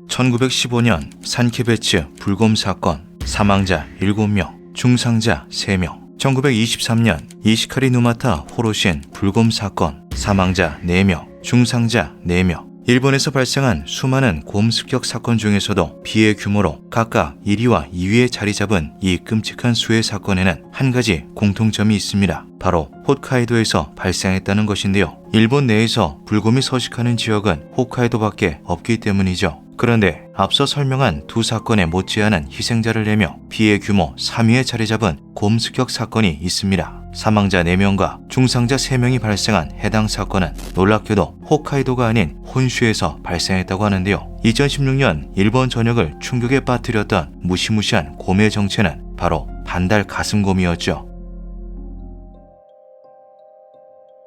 1915년 산키베츠 불곰 사건, 사망자 7명, 중상자 3명. 1923년 이시카리 누마타 호로신 불곰 사건, 사망자 4명, 중상자 4명. 일본에서 발생한 수많은 곰 습격 사건 중에서도 비의 규모로 각각 1위와 2위에 자리 잡은 이 끔찍한 수해 사건에는 한 가지 공통점이 있습니다. 바로 홋카이도에서 발생했다는 것인데요. 일본 내에서 불곰이 서식하는 지역은 홋카이도밖에 없기 때문이죠. 그런데 앞서 설명한 두 사건에 못지않은 희생자를 내며 피해 규모 3위에 자리 잡은 곰 습격 사건이 있습니다. 사망자 4명과 중상자 3명이 발생한 해당 사건은 놀랍게도 홋카이도가 아닌 혼슈에서 발생했다고 하는데요. 2016년 일본 전역을 충격에 빠뜨렸던 무시무시한 곰의 정체는 바로 반달 가슴곰이었죠.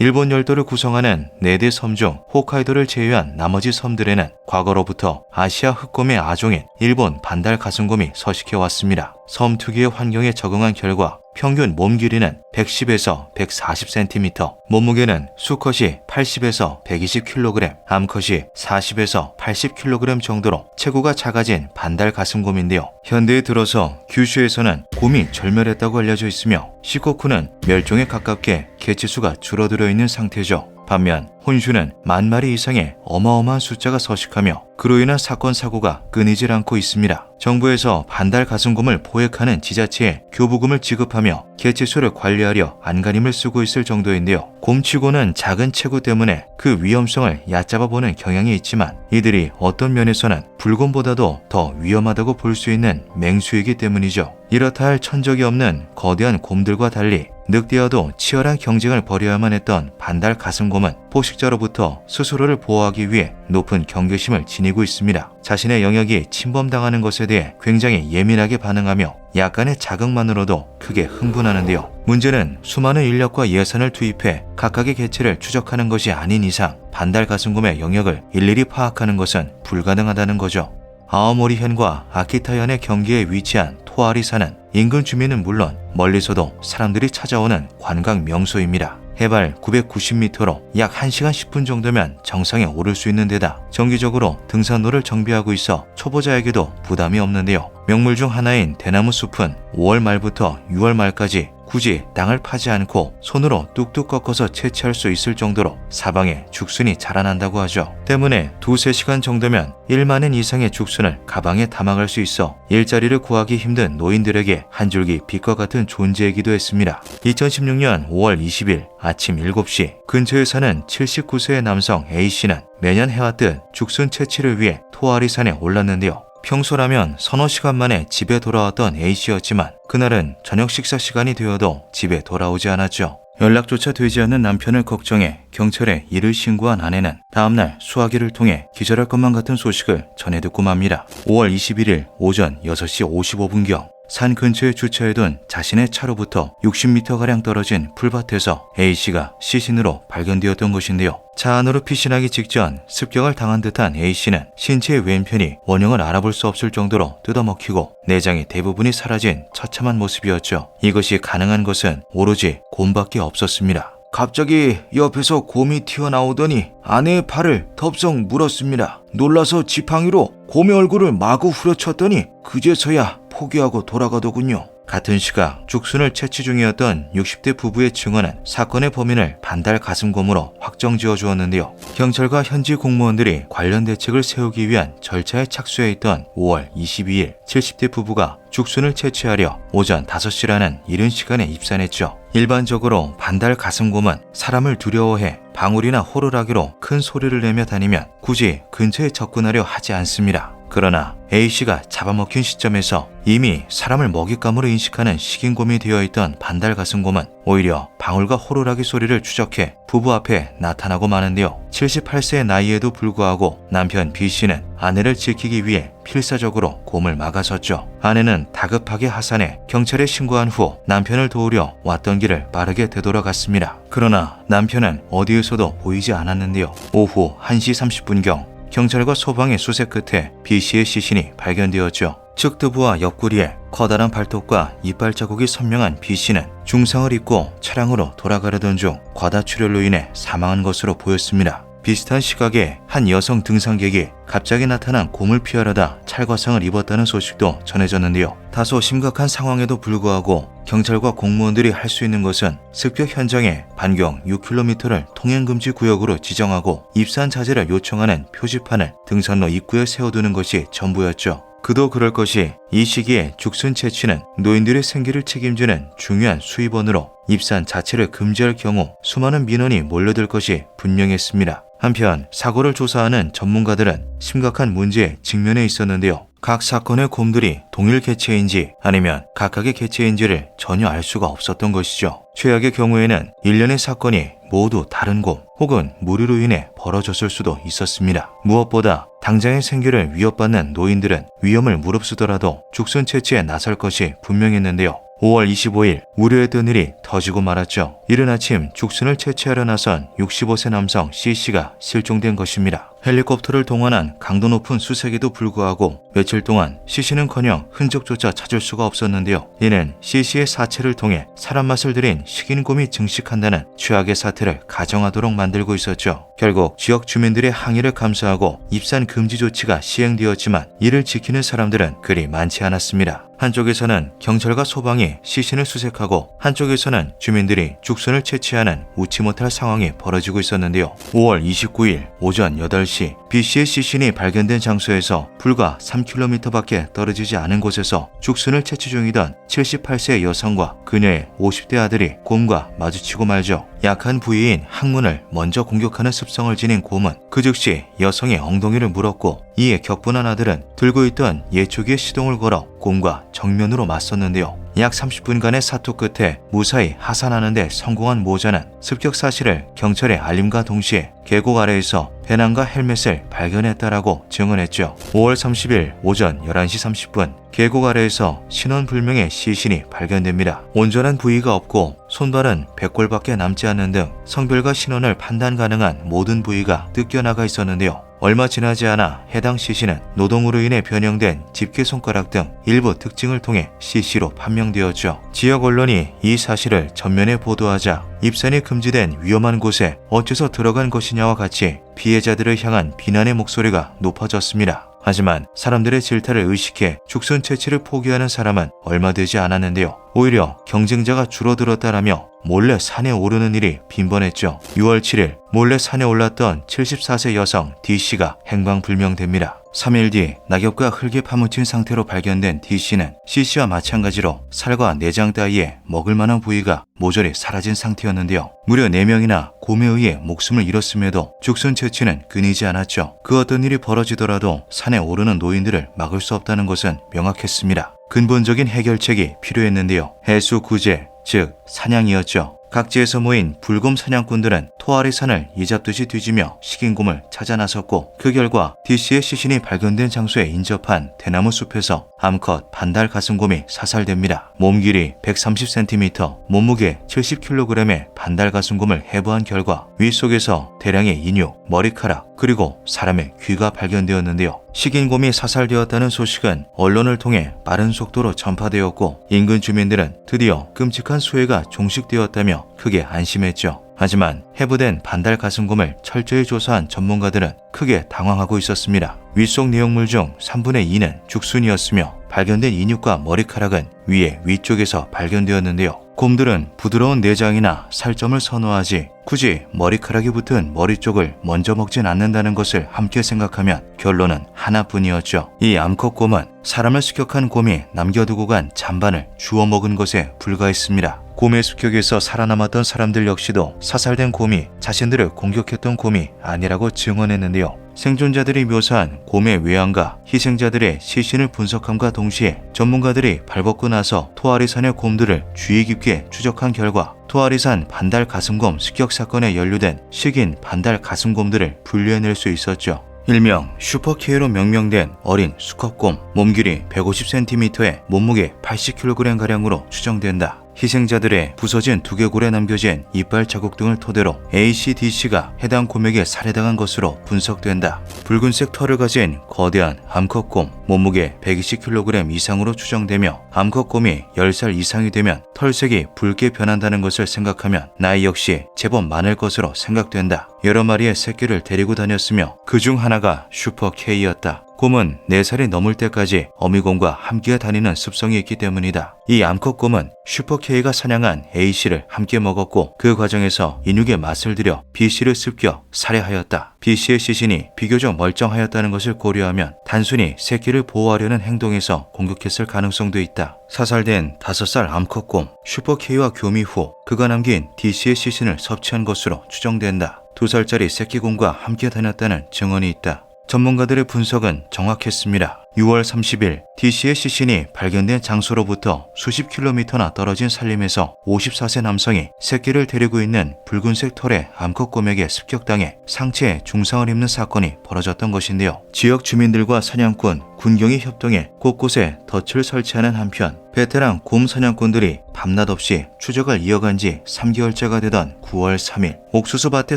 일본 열도를 구성하는 4대 섬 중 홋카이도를 제외한 나머지 섬들에는 과거로부터 아시아 흑곰의 아종인 일본 반달 가슴곰이 서식해왔습니다. 섬 특유의 환경에 적응한 결과 평균 몸 길이는 110에서 140cm, 몸무게는 수컷이 80에서 120kg, 암컷이 40에서 80kg 정도로 체구가 작아진 반달 가슴곰인데요. 현대에 들어서 규슈에서는 곰이 절멸했다고 알려져 있으며 시코쿠는 멸종에 가깝게 개체수가 줄어들어 있는 상태죠. 반면 혼슈는 10,000마리 이상의 어마어마한 숫자가 서식하며 그로 인한 사건 사고가 끊이질 않고 있습니다. 정부에서 반달 가슴곰을 포획하는 지자체에 교부금을 지급하며 개체수를 관리하려 안간힘을 쓰고 있을 정도인데요. 곰치고는 작은 체구 때문에 그 위험성을 얕잡아보는 경향이 있지만 이들이 어떤 면에서는 불곰보다도 더 위험하다고 볼 수 있는 맹수이기 때문이죠. 이렇다 할 천적이 없는 거대한 곰들과 달리 늑대와도 치열한 경쟁을 벌여야만 했던 반달 가슴곰은 포식자로부터 스스로를 보호하기 위해 높은 경계심을 지니고 있습니다. 자신의 영역이 침범당하는 것에 대해 굉장히 예민하게 반응하며 약간의 자극만으로도 크게 흥분하는데요. 문제는 수많은 인력과 예산을 투입해 각각의 개체를 추적하는 것이 아닌 이상 반달 가슴곰의 영역을 일일이 파악하는 것은 불가능하다는 거죠. 아오모리현과 아키타현의 경계에 위치한 토아리산은 인근 주민은 물론 멀리서도 사람들이 찾아오는 관광 명소입니다. 해발 990m로 약 1시간 10분 정도면 정상에 오를 수 있는 데다 정기적으로 등산로를 정비하고 있어 초보자에게도 부담이 없는데요. 명물 중 하나인 대나무 숲은 5월 말부터 6월 말까지 굳이 땅을 파지 않고 손으로 뚝뚝 꺾어서 채취할 수 있을 정도로 사방에 죽순이 자라난다고 하죠. 때문에 2-3시간 정도면 1만 엔 이상의 죽순을 가방에 담아갈 수 있어 일자리를 구하기 힘든 노인들에게 한 줄기 빛과 같은 존재이기도 했습니다. 2016년 5월 20일 아침 7시 근처에 사는 79세의 남성 A씨는 매년 해왔듯 죽순 채취를 위해 토아리산에 올랐는데요. 평소라면 서너 시간 만에 집에 돌아왔던 A씨였지만 그날은 저녁 식사 시간이 되어도 집에 돌아오지 않았죠. 연락조차 되지 않는 남편을 걱정해 경찰에 이를 신고한 아내는 다음날 수화기를 통해 기절할 것만 같은 소식을 전해 듣고 맙니다. 5월 21일 오전 6시 55분경 산 근처에 주차해둔 자신의 차로부터 60m가량 떨어진 풀밭에서 A씨가 시신으로 발견되었던 것인데요. 차 안으로 피신하기 직전 습격을 당한 듯한 A씨는 신체의 왼편이 원형을 알아볼 수 없을 정도로 뜯어먹히고 내장이 대부분이 사라진 처참한 모습이었죠. 이것이 가능한 것은 오로지 곰밖에 없었습니다. 갑자기 옆에서 곰이 튀어나오더니 아내의 팔을 덥석 물었습니다. 놀라서 지팡이로 곰의 얼굴을 마구 후려쳤더니 그제서야 포기하고 돌아가더군요. 같은 시각 죽순을 채취 중이었던 60대 부부의 증언은 사건의 범인을 반달 가슴곰으로 확정지어 주었는데요. 경찰과 현지 공무원들이 관련 대책을 세우기 위한 절차에 착수해 있던 5월 22일 70대 부부가 죽순을 채취하려 오전 5시라는 이른 시간에 입산했죠. 일반적으로 반달 가슴곰은 사람을 두려워해 방울이나 호루라기로 큰 소리를 내며 다니면 굳이 근처에 접근하려 하지 않습니다. 그러나 A씨가 잡아먹힌 시점에서 이미 사람을 먹잇감으로 인식하는 식인곰이 되어있던 반달 가슴곰은 오히려 방울과 호루라기 소리를 추적해 부부 앞에 나타나고 마는데요. 78세의 나이에도 불구하고 남편 B씨는 아내를 지키기 위해 필사적으로 곰을 막아섰죠. 아내는 다급하게 하산해 경찰에 신고한 후 남편을 도우려 왔던 길을 빠르게 되돌아갔습니다. 그러나 남편은 어디에서도 보이지 않았는데요. 오후 1시 30분경 경찰과 소방의 수색 끝에 B씨의 시신이 발견되었죠. 측두부와 옆구리에 커다란 발톱과 이빨 자국이 선명한 B씨는 중상을 입고 차량으로 돌아가려던 중 과다출혈로 인해 사망한 것으로 보였습니다. 비슷한 시각에 한 여성 등산객이 갑자기 나타난 곰을 피하려다 찰과상을 입었다는 소식도 전해졌는데요. 다소 심각한 상황에도 불구하고 경찰과 공무원들이 할 수 있는 것은 습격 현장에 반경 6km를 통행금지 구역으로 지정하고 입산 자제를 요청하는 표지판을 등산로 입구에 세워두는 것이 전부였죠. 그도 그럴 것이 이 시기에 죽순 채취는 노인들의 생계를 책임지는 중요한 수입원으로 입산 자체를 금지할 경우 수많은 민원이 몰려들 것이 분명했습니다. 한편 사고를 조사하는 전문가들은 심각한 문제에 직면해 있었는데요. 각 사건의 곰들이 동일 개체인지 아니면 각각의 개체인지를 전혀 알 수가 없었던 것이죠. 최악의 경우에는 일련의 사건이 모두 다른 곰 혹은 무리로 인해 벌어졌을 수도 있었습니다. 무엇보다 당장의 생계를 위협받는 노인들은 위험을 무릅쓰더라도 죽순 채취에 나설 것이 분명했는데요. 5월 25일 우려했던 일이 터지고 말았죠. 이른 아침 죽순을 채취하려 나선 65세 남성 C씨가 실종된 것입니다. 헬리콥터를 동원한 강도 높은 수색에도 불구하고 며칠 동안 C씨는커녕 흔적조차 찾을 수가 없었는데요. 이는 C씨의 사체를 통해 사람 맛을 들인 식인곰이 증식한다는 최악의 사태를 가정하도록 만들고 있었죠. 결국 지역 주민들의 항의를 감수하고 입산 금지 조치가 시행되었지만 이를 지키는 사람들은 그리 많지 않았습니다. 한쪽에서는 경찰과 소방이 C씨를 수색하고 한쪽에서는 주민들이 죽순을 채취하는 웃지 못할 상황이 벌어지고 있었는데요. 5월 29일 오전 8시 B씨의 C신이 발견된 장소에서 불과 3km밖에 떨어지지 않은 곳에서 죽순을 채취 중이던 78세 여성과 그녀의 50대 아들이 곰과 마주치고 말죠. 약한 부위인 항문을 먼저 공격하는 습성을 지닌 곰은 그 즉시 여성의 엉덩이를 물었고 이에 격분한 아들은 들고 있던 예초기에 시동을 걸어 곰과 정면으로 맞섰는데요. 약 30분간의 사투 끝에 무사히 하산하는 데 성공한 모자는 습격 사실을 경찰에 알림과 동시에 계곡 아래에서 배낭과 헬멧을 발견했다라고 증언했죠. 5월 30일 오전 11시 30분 계곡 아래에서 신원불명의 시신이 발견됩니다. 온전한 부위가 없고 손발은 100골밖에 남지 않는 등 성별과 신원을 판단 가능한 모든 부위가 뜯겨나가 있었는데요. 얼마 지나지 않아 해당 C씨는 노동으로 인해 변형된 집게손가락 등 일부 특징을 통해 C씨로 판명되었죠. 지역 언론이 이 사실을 전면에 보도하자 입산이 금지된 위험한 곳에 어째서 들어간 것이냐와 같이 피해자들을 향한 비난의 목소리가 높아졌습니다. 하지만 사람들의 질타를 의식해 죽순 채취를 포기하는 사람은 얼마 되지 않았는데요. 오히려 경쟁자가 줄어들었다라며 몰래 산에 오르는 일이 빈번했죠. 6월 7일 몰래 산에 올랐던 74세 여성 D씨가 행방불명됩니다. 3일 뒤 낙엽과 흙에 파묻힌 상태로 발견된 D씨는 C씨와 마찬가지로 살과 내장 따위에 먹을 만한 부위가 모조리 사라진 상태였는데요. 무려 4명이나 곰에 의해 목숨을 잃었음에도 죽순 채취는 끊이지 않았죠. 그 어떤 일이 벌어지더라도 산에 오르는 노인들을 막을 수 없다는 것은 명확했습니다. 근본적인 해결책이 필요했는데요. 해수 구제, 즉 사냥이었죠. 각지에서 모인 불곰 사냥꾼들은 토아리 산을 이잡듯이 뒤지며 식인곰을 찾아 나섰고 그 결과 D씨의 시신이 발견된 장소에 인접한 대나무 숲에서 암컷 반달 가슴곰이 사살됩니다. 몸 길이 130cm, 몸무게 70kg의 반달 가슴곰을 해부한 결과 윗속에서 대량의 인육, 머리카락, 그리고 사람의 귀가 발견되었는데요. 식인곰이 사살되었다는 소식은 언론을 통해 빠른 속도로 전파되었고 인근 주민들은 드디어 끔찍한 수해가 종식되었다며 크게 안심했죠. 하지만 해부된 반달 가슴곰을 철저히 조사한 전문가들은 크게 당황하고 있었습니다. 윗속 내용물 중 3분의 2는 죽순이었으며 발견된 인육과 머리카락은 위에 위쪽에서 발견되었는데요. 곰들은 부드러운 내장이나 살점을 선호하지 굳이 머리카락이 붙은 머리 쪽을 먼저 먹진 않는다는 것을 함께 생각하면 결론은 하나뿐이었죠. 이 암컷곰은 사람을 습격한 곰이 남겨두고 간 잔반을 주워 먹은 것에 불과했습니다. 곰의 습격에서 살아남았던 사람들 역시도 사살된 곰이 자신들을 공격했던 곰이 아니라고 증언했는데요. 생존자들이 묘사한 곰의 외양과 희생자들의 시신을 분석함과 동시에 전문가들이 발벗고 나서 토아리산의 곰들을 주의 깊게 추적한 결과 토아리산 반달 가슴곰 습격 사건에 연루된 식인 반달 가슴곰들을 분류해낼 수 있었죠. 일명 슈퍼K로 명명된 어린 수컷곰, 몸길이 150cm에 몸무게 80kg가량으로 추정된다. 희생자들의 부서진 두개골에 남겨진 이빨 자국 등을 토대로 ACDC가 해당 곰에게 살해당한 것으로 분석된다. 붉은색 털을 가진 거대한 암컷곰, 몸무게 120kg 이상으로 추정되며 암컷곰이 10살 이상이 되면 털색이 붉게 변한다는 것을 생각하면 나이 역시 제법 많을 것으로 생각된다. 여러 마리의 새끼를 데리고 다녔으며 그중 하나가 슈퍼 K였다. 곰은 4살이 넘을 때까지 어미곰과 함께 다니는 습성이 있기 때문이다. 이 암컷곰은 슈퍼 K가 사냥한 A씨를 함께 먹었고 그 과정에서 인육의 맛을 들여 B씨를 습격, 살해하였다. B씨의 시신이 비교적 멀쩡하였다는 것을 고려하면 단순히 새끼를 보호하려는 행동에서 공격했을 가능성도 있다. 사살된 5살 암컷곰 슈퍼 K와 교미 후 그가 남긴 D씨의 시신을 섭취한 것으로 추정된다. 2살짜리 새끼곰과 함께 다녔다는 증언이 있다. 전문가들의 분석은 정확했습니다. 6월 30일 D씨의 시신이 발견된 장소로부터 수십 킬로미터나 떨어진 산림에서 54세 남성이 새끼를 데리고 있는 붉은색 털의 암컷곰에게 습격당해 상체에 중상을 입는 사건이 벌어졌던 것인데요. 지역 주민들과 사냥꾼, 군경이 협동해 곳곳에 덫을 설치하는 한편 베테랑 곰 사냥꾼들이 밤낮 없이 추적을 이어간 지 3개월째가 되던 9월 3일 옥수수밭에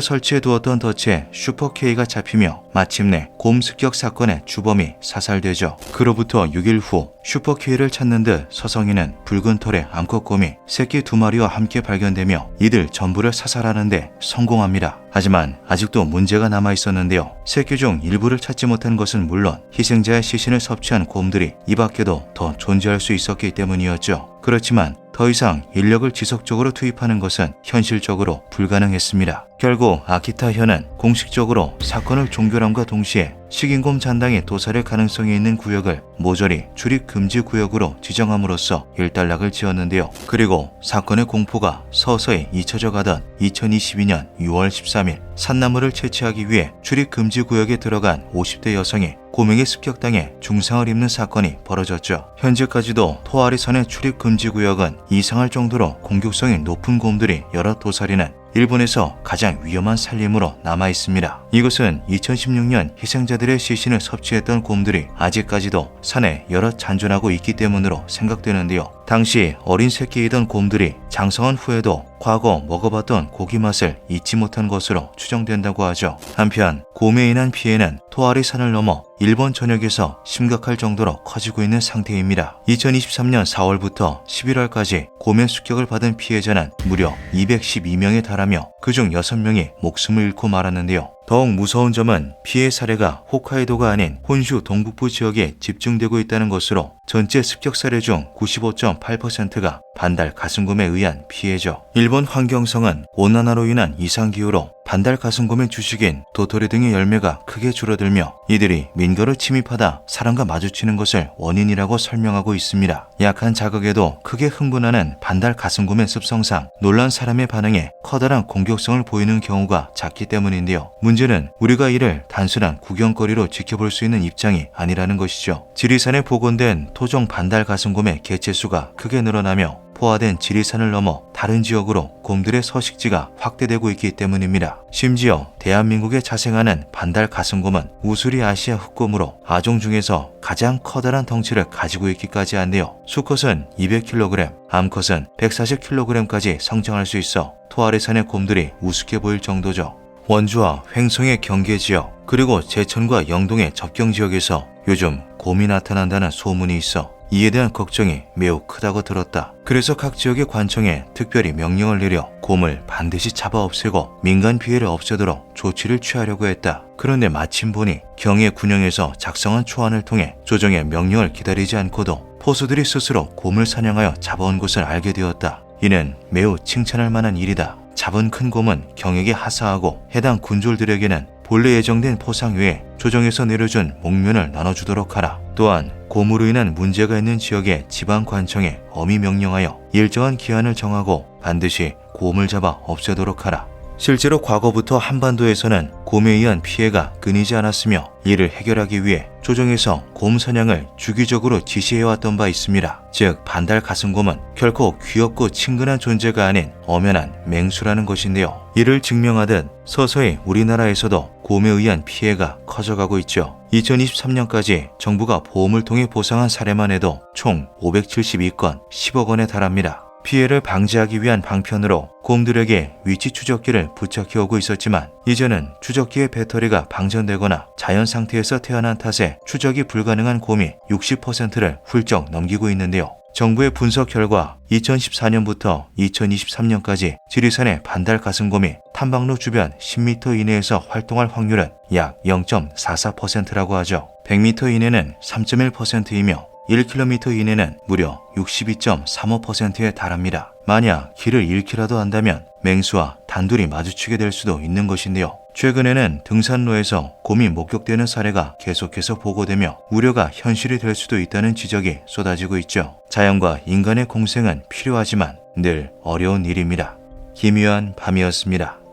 설치해 두었던 덫에 슈퍼 K가 잡히며 마침내 곰 습격 사건의 주범이 사살되죠. 그로부터 6일 후 슈퍼 K를 찾는 듯 서성이는 붉은 털의 암컷곰이 새끼 2마리와 함께 발견되며 이들 전부를 사살하는 데 성공합니다. 하지만 아직도 문제가 남아 있었는데요. 새끼 중 일부를 찾지 못한 것은 물론 희생자의 시신을 섭취한 곰들이 이 밖에도 더 존재할 수 있었기 때문이었죠. 그렇지만 더 이상 인력을 지속적으로 투입하는 것은 현실적으로 불가능했습니다. 결국 아키타 현은 공식적으로 사건을 종결함과 동시에 식인곰 잔당이 도살할 가능성이 있는 구역을 모조리 출입 금지 구역으로 지정함으로써 일단락을 지었는데요. 그리고 사건의 공포가 서서히 잊혀져 가던 2022년 6월 13일 산나물을 채취하기 위해 출입 금지 구역에 들어간 50대 여성이 곰에게 습격당해 중상을 입는 사건이 벌어졌죠. 현재까지도 토아리선의 출입 금지 구역은 이상할 정도로 공격성이 높은 곰들이 여러 도살이는 일본에서 가장 위험한 산림으로 남아 있습니다. 이것은 2016년 희생자들의 시신을 섭취했던 곰들이 아직까지도 산에 여럿 잔존하고 있기 때문으로 생각되는데요. 당시 어린 새끼이던 곰들이 장성한 후에도 과거 먹어봤던 고기 맛을 잊지 못한 것으로 추정된다고 하죠. 한편 곰에 인한 피해는 토아리 산을 넘어 일본 전역에서 심각할 정도로 커지고 있는 상태입니다. 2023년 4월부터 11월까지 곰의 습격을 받은 피해자는 무려 212명에 달하며 그중 6명이 목숨을 잃고 말았는데요. 더욱 무서운 점은 피해 사례가 홋카이도가 아닌 혼슈 동북부 지역에 집중되고 있다는 것으로 전체 습격 사례 중 95.8%가 반달 가슴곰에 의한 피해죠. 일본 환경성은 온난화로 인한 이상기후로 반달 가슴곰의 주식인 도토리 등의 열매가 크게 줄어들며 이들이 민가로 침입하다 사람과 마주치는 것을 원인이라고 설명하고 있습니다. 약한 자극에도 크게 흥분하는 반달 가슴곰의 습성상 놀란 사람의 반응에 커다란 공격성을 보이는 경우가 작기 때문인데요. 문제는 우리가 이를 단순한 구경거리로 지켜볼 수 있는 입장이 아니라는 것이죠. 지리산에 복원된 토종 반달 가슴곰의 개체수가 크게 늘어나며 포화된 지리산을 넘어 다른 지역으로 곰들의 서식지가 확대되고 있기 때문입니다. 심지어 대한민국에 자생하는 반달 가슴곰은 우수리 아시아 흑곰으로 아종 중에서 가장 커다란 덩치를 가지고 있기까지 한데요. 수컷은 200kg, 암컷은 140kg까지 성장할 수 있어 토아레산의 곰들이 우습게 보일 정도죠. 원주와 횡성의 경계지역 그리고 제천과 영동의 접경지역에서 요즘 곰이 나타난다는 소문이 있어 이에 대한 걱정이 매우 크다고 들었다. 그래서 각 지역의 관청에 특별히 명령을 내려 곰을 반드시 잡아 없애고 민간 피해를 없애도록 조치를 취하려고 했다. 그런데 마침 보니 경의 군영에서 작성한 초안을 통해 조정의 명령을 기다리지 않고도 포수들이 스스로 곰을 사냥하여 잡아온 것을 알게 되었다. 이는 매우 칭찬할 만한 일이다. 잡은 큰 곰은 경에게 하사하고 해당 군졸들에게는 본래 예정된 포상 외에 조정에서 내려준 목면을 나눠주도록 하라. 또한 곰으로 인한 문제가 있는 지역의 지방관청에 엄히 명령하여 일정한 기한을 정하고 반드시 곰을 잡아 없애도록 하라. 실제로 과거부터 한반도에서는 곰에 의한 피해가 끊이지 않았으며 이를 해결하기 위해 조정에서 곰 사냥을 주기적으로 지시해왔던 바 있습니다. 즉 반달 가슴곰은 결코 귀엽고 친근한 존재가 아닌 엄연한 맹수라는 것인데요. 이를 증명하듯 서서히 우리나라에서도 곰에 의한 피해가 커져가고 있죠. 2023년까지 정부가 보험을 통해 보상한 사례만 해도 총 572건 10억 원에 달합니다. 피해를 방지하기 위한 방편으로 곰들에게 위치 추적기를 부착해 오고 있었지만 이제는 추적기의 배터리가 방전되거나 자연 상태에서 태어난 탓에 추적이 불가능한 곰이 60%를 훌쩍 넘기고 있는데요. 정부의 분석 결과 2014년부터 2023년까지 지리산의 반달 가슴곰이 탐방로 주변 10m 이내에서 활동할 확률은 약 0.44%라고 하죠. 100m 이내는 3.1%이며 1km 이내는 무려 62.35%에 달합니다. 만약 길을 잃기라도 한다면 맹수와 단둘이 마주치게 될 수도 있는 것인데요. 최근에는 등산로에서 곰이 목격되는 사례가 계속해서 보고되며 우려가 현실이 될 수도 있다는 지적이 쏟아지고 있죠. 자연과 인간의 공생은 필요하지만 늘 어려운 일입니다. 기묘한 밤이었습니다.